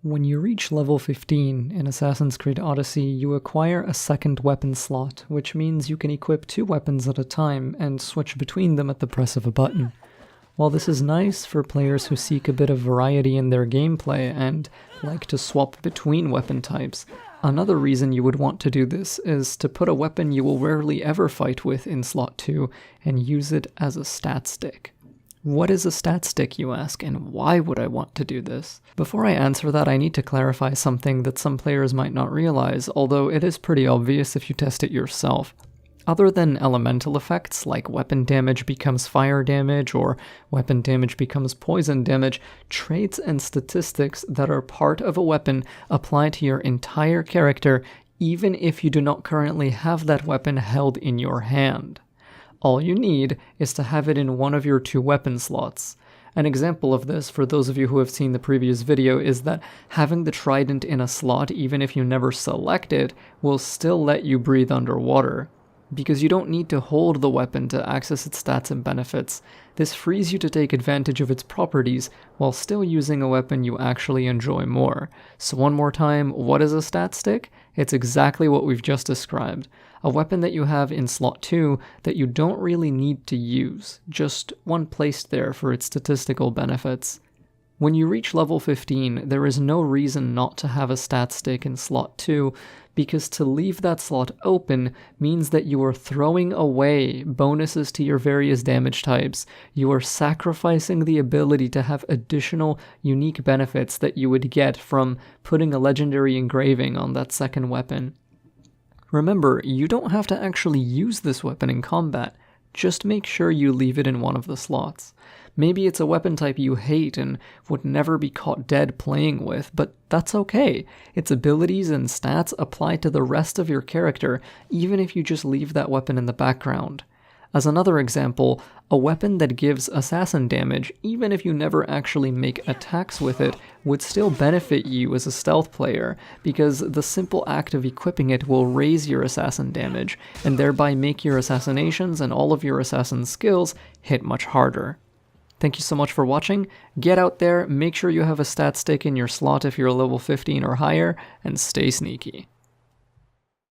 When you reach level 15 in Assassin's Creed Odyssey, you acquire a second weapon slot, which means you can equip 2 weapons at a time and switch between them at the press of a button. While this is nice for players who seek a bit of variety in their gameplay and like to swap between weapon types, another reason you would want to do this is to put a weapon you will rarely ever fight with in slot 2 and use it as a stat stick. What is a stat stick, you ask, and why would I want to do this? Before I answer that, I need to clarify something that some players might not realize, although it is pretty obvious if you test it yourself. Other than elemental effects, like weapon damage becomes fire damage or weapon damage becomes poison damage, traits and statistics that are part of a weapon apply to your entire character, even if you do not currently have that weapon held in your hand. All you need is to have it in one of your 2 weapon slots. An example of this, for those of you who have seen the previous video, is that having the trident in a slot, even if you never select it, will still let you breathe underwater. Because you don't need to hold the weapon to access its stats and benefits. This frees you to take advantage of its properties while still using a weapon you actually enjoy more. So one more time, what is a stat stick? It's exactly what we've just described. A weapon that you have in slot 2 that you don't really need to use, just one placed there for its statistical benefits. When you reach level 15, there is no reason not to have a stat stick in slot 2, because to leave that slot open means that you are throwing away bonuses to your various damage types. You are sacrificing the ability to have additional unique benefits that you would get from putting a legendary engraving on that second weapon. Remember, you don't have to actually use this weapon in combat. Just make sure you leave it in one of the slots. Maybe it's a weapon type you hate and would never be caught dead playing with, but that's okay. Its abilities and stats apply to the rest of your character, even if you just leave that weapon in the background. As another example, a weapon that gives assassin damage, even if you never actually make attacks with it, would still benefit you as a stealth player, because the simple act of equipping it will raise your assassin damage, and thereby make your assassinations and all of your assassin skills hit much harder. Thank you so much for watching. Get out there, make sure you have a stat stick in your slot if you're level 15 or higher, and stay sneaky.